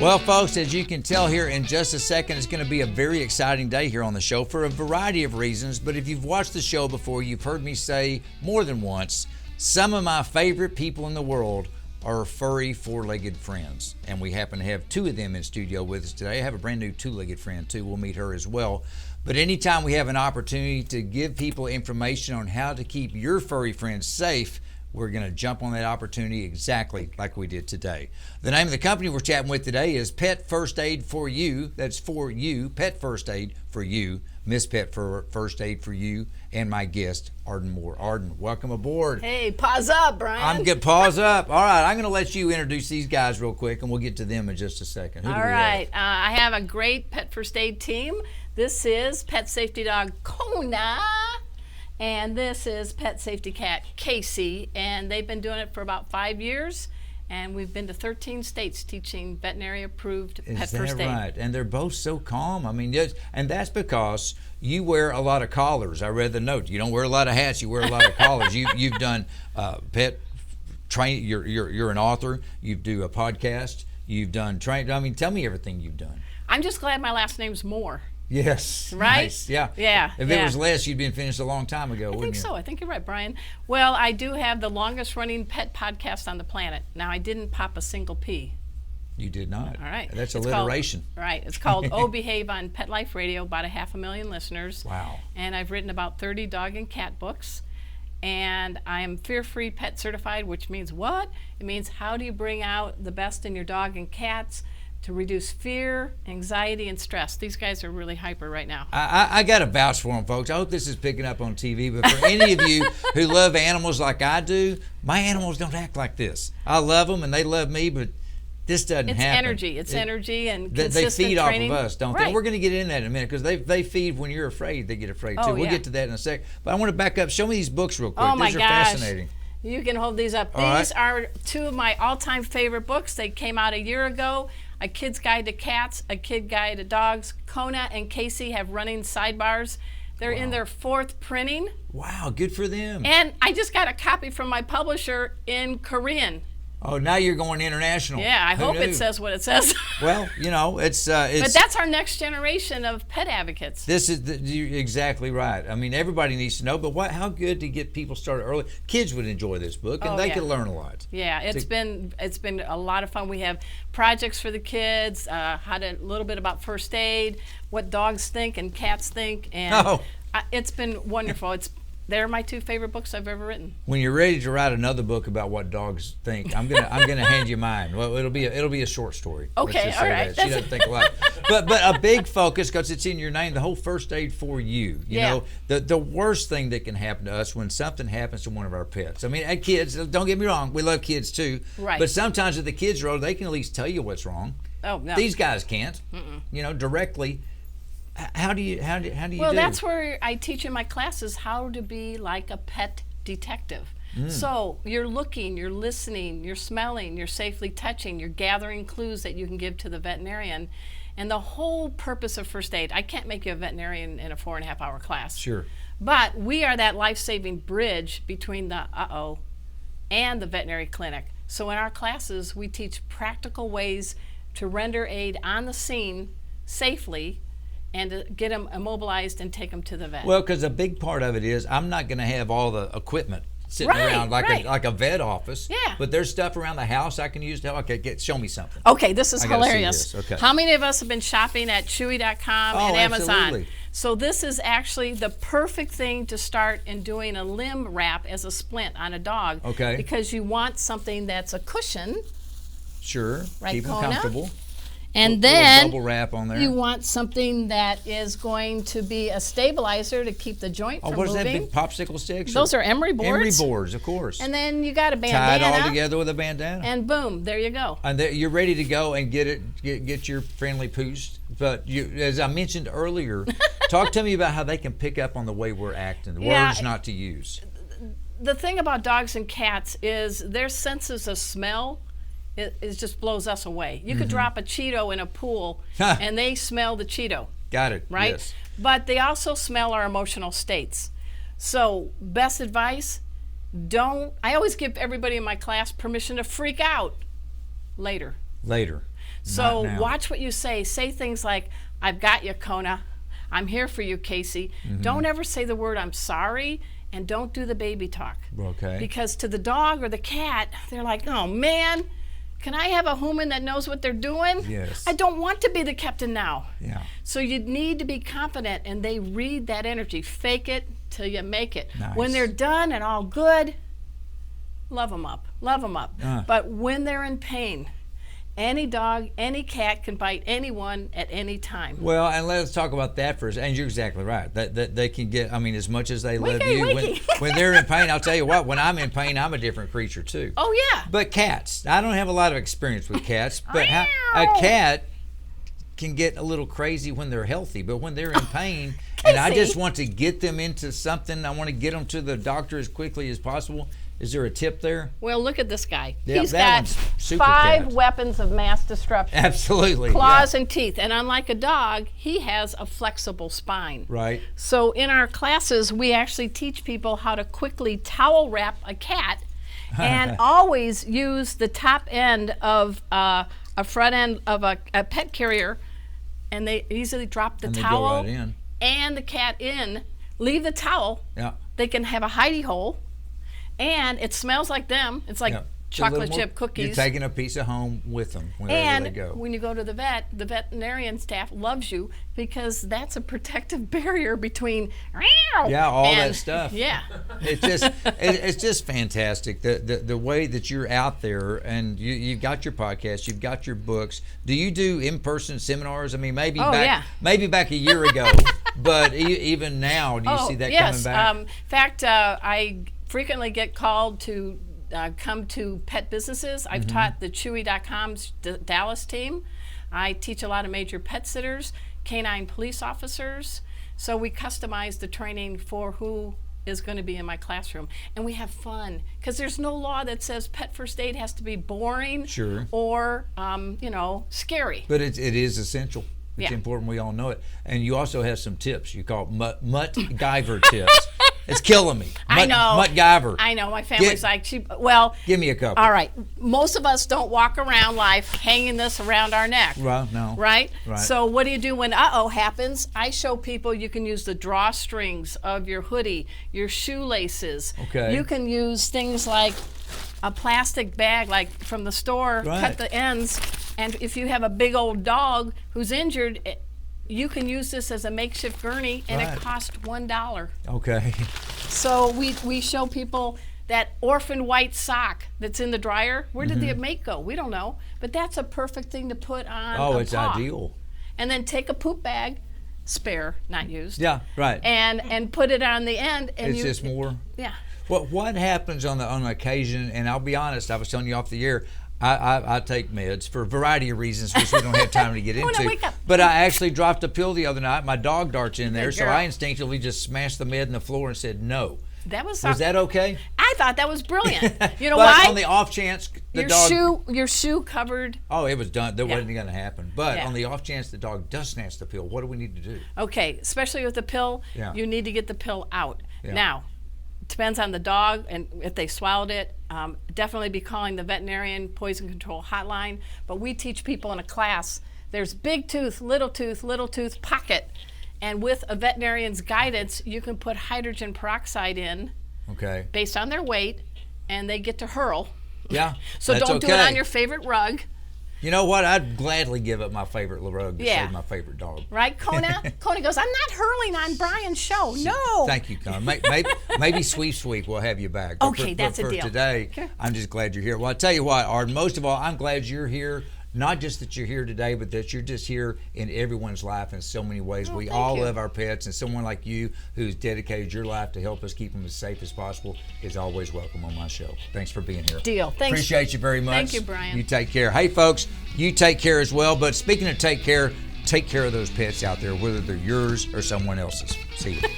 Well, folks, as you can tell here in just a second, it's going to be a very exciting day here on the show for a variety of reasons. But if you've watched the show before, you've heard me say more than once, some of my favorite people in the world are furry four-legged friends. And we happen to have two of them in studio with us today. I have a brand new two-legged friend too. We'll meet her as well. But anytime we have an opportunity to give people information on how to keep your furry friends safe, we're going to jump on that opportunity exactly like we did today. The name of the company we're chatting with today is Pet First Aid for You. That's for you, Pet First Aid for You, Miss Pet First Aid for You, and my guest, Arden Moore. Arden, welcome aboard. Hey, pause up, Bryan. I'm good. Pause up. All right, I'm going to let you introduce these guys real quick, and we'll get to them in just a second. Who do we have? All right, I have a great Pet First Aid team. This is Pet Safety Dog Kona. And this is Pet Safety Cat Casey, and they've been doing it for about 5 years, and we've been to 13 states teaching veterinary-approved Pet First Aid. Is that right? And they're both so calm. I mean, and that's because you wear a lot of collars. I read the note. You don't wear a lot of hats. You wear a lot of collars. You've done pet train. You're an author. You do a podcast. You've done train. I mean, tell me everything you've done. I'm just glad my last name's Moore. Yes. Right? Nice. Yeah. Yeah. If it was less, you'd been finished a long time ago, wouldn't you? I think so. I think you're right, Bryan. Well, I do have the longest running pet podcast on the planet. Now, I didn't pop a single P. You did not. All right. That's alliteration. Right. It's called Oh Behave on Pet Life Radio, about 500,000 listeners. Wow. And I've written about 30 dog and cat books. And I am fear-free pet certified, which means what? It means how do you bring out the best in your dog and cats to reduce fear, anxiety, and stress. These guys are really hyper right now. I got to vouch for them, folks. I hope this is picking up on TV, but for any of you who love animals like I do, my animals don't act like this. I love them and they love me, but this doesn't happen. It's energy and consistent They feed training. off of us, don't right. they? We're going to get into that in a minute because they feed when you're afraid. They get afraid too. We'll get to that in a sec. But I want to back up. Show me these books real quick. Oh my These are gosh. fascinating. You can hold these up. All These are two of my all-time favorite books. They came out a year ago. A Kid's Guide to Cats, A Kid Guide to Dogs. Kona and Casey have running sidebars. They're in their 4th printing. Wow, good for them. And I just got a copy from my publisher in Korean. Oh, now you're going international. Yeah, I hope it says what it says. Well, you know, it's but that's our next generation of pet advocates. This is you're exactly right. I mean, everybody needs to know, but how good to get people started early. Kids would enjoy this book, and they could learn a lot. Yeah, it's been a lot of fun. We have projects for the kids, a little bit about first aid, what dogs think and cats think, and it's been wonderful. They're my 2 favorite books I've ever written. When you're ready to write another book about what dogs think, I'm gonna hand you mine. Well, it'll be a short story. Okay, all right. She doesn't think a lot, but a big focus because it's in your name. The whole First Aid for You. You know, the worst thing that can happen to us when something happens to one of our pets. I mean, kids. Don't get me wrong. We love kids too. Right. But sometimes if the kids are old, they can at least tell you what's wrong. Oh no. These guys can't. You know, directly. How do you Well, that's where I teach in my classes how to be like a pet detective. So you're looking, you're listening, you're smelling, you're safely touching, you're gathering clues that you can give to the veterinarian. And the whole purpose of first aid, I can't make you a veterinarian in a 4.5-hour class. Sure. But we are that life-saving bridge between the and the veterinary clinic. So in our classes, we teach practical ways to render aid on the scene safely and to get them immobilized and take them to the vet. Well, because a big part of it is I'm not going to have all the equipment sitting around like a vet office. Yeah. But there's stuff around the house I can use to help. Okay, show me something. Okay, this is hilarious. This. Okay. How many of us have been shopping at Chewy.com and Amazon? Absolutely. So this is actually the perfect thing to start in doing a limb wrap as a splint on a dog. Okay. Because you want something that's a cushion. Sure. Right, Keep them Kona? comfortable. And then bubble wrap on there. you want something that is going to be a stabilizer to keep the joint from what is moving. that, big popsicle sticks? Those are emery boards. Emery boards, of course. And then you got a bandana. Tied all together with a bandana. And boom, there you go. And you're ready to go and get your friendly pooch. But as I mentioned earlier, talk to me about how they can pick up on the way we're acting, the words not to use. The thing about dogs and cats is their senses of smell it just blows us away. You could drop a Cheeto in a pool and they smell the Cheeto. Got it. Right? Yes. But they also smell our emotional states. So best advice, I always give everybody in my class permission to freak out later. So Not now. watch what you say. Say things like, I've got you, Kona. I'm here for you, Casey. Don't ever say the word I'm sorry, and don't do the baby talk. Okay. Because to the dog or the cat, they're like, oh man, can I have a human that knows what they're doing? Yes. I don't want to be the captain now. Yeah. So you need to be confident, and they read that energy. Fake it till you make it. Nice. When they're done and all good, love them up. Love them up. But when they're in pain, any dog, any cat can bite anyone at any time. Well, and let's talk about that for a second. And you're exactly right. That they can get, I mean, as much as they love you, when they're in pain, I'll tell you what, when I'm in pain, I'm a different creature too. Oh, yeah. But cats, I don't have a lot of experience with cats, but a cat can get a little crazy when they're healthy, but when they're in pain, and I just want to get them into something, I want to get them to the doctor as quickly as possible. Is there a tip there? Well, look at this guy. Yeah, He's that got one's super 5 cat. weapons of mass destruction. Absolutely. Claws and teeth. And unlike a dog, he has a flexible spine. Right. So in our classes, we actually teach people how to quickly towel wrap a cat and always use the top end of a front end of a pet carrier, and they easily drop the towel go right in. and the cat in, leave the towel. Yeah. They can have a hidey hole, and it smells like them. It's like chocolate chip cookies. You're taking a piece of home with them wherever they go. And when you go to the vet, the veterinarian staff loves you because that's a protective barrier between all that stuff. Yeah. It's just fantastic the way that you're out there, and you've got your podcast, you've got your books. Do you do in-person seminars? I mean, maybe back a year ago, but even now, do you see that coming back? In fact, I frequently get called to come to pet businesses. I've taught the Chewy.com's Dallas team. I teach a lot of major pet sitters, canine police officers. So we customize the training for who is going to be in my classroom. And we have fun because there's no law that says pet first aid has to be boring or, scary. But it is essential. It's important. We all know it. And you also have some tips. You call it muttgyver tips. It's killing me. I know. Muttgyver. I know. My family's give me a couple. All right. Most of us don't walk around life hanging this around our neck. Well, no. Right? So what do you do when happens? I show people you can use the drawstrings of your hoodie, your shoelaces. Okay. You can use things like a plastic bag, like from the store, cut the ends. And if you have a big old dog who's injured, you can use this as a makeshift gurney, and it costs $1. Okay. So we show people that orphan white sock that's in the dryer. Where did the mate go? We don't know. But that's a perfect thing to put on a it's paw. ideal. And then take a poop bag, spare, not used. Yeah, right. And put it on the end. And it's just more. Yeah. What happens on occasion, and I'll be honest, I was telling you off the air, I take meds for a variety of reasons, which we don't have time to get into. Wake up. But I actually dropped a pill the other night. My dog darts in there, so I instinctively just smashed the med in the floor and said no. Was that okay? I thought that was brilliant. You know but why? On the off chance your shoe covered. Oh, it was done. That wasn't going to happen. But on the off chance the dog does snatch the pill, what do we need to do? Okay, especially with the pill, you need to get the pill out. Now, depends on the dog and if they swallowed it. Definitely be calling the veterinarian poison control hotline. But we teach people in a class, there's big tooth, little tooth, pocket. And with a veterinarian's guidance, you can put hydrogen peroxide in based on their weight, and they get to hurl. Yeah. So don't do it on your favorite rug. You know what? I'd gladly give up my favorite rug to save my favorite dog. Right, Kona? Kona goes, I'm not hurling on Bryan's show. No. Thank you, Kona. Maybe Sweep Week we'll have you back. Okay, that's a deal. For today, I'm just glad you're here. Well, I'll tell you what, Arden, most of all, I'm glad you're here. Not just that you're here today, but that you're just here in everyone's life in so many ways. We all love our pets, and someone like you who's dedicated your life to help us keep them as safe as possible is always welcome on my show. Thanks for being here. Deal. Thanks. Appreciate you very much. Thank you, Bryan. You take care. Hey, folks, you take care as well. But speaking of take care of those pets out there, whether they're yours or someone else's. See you.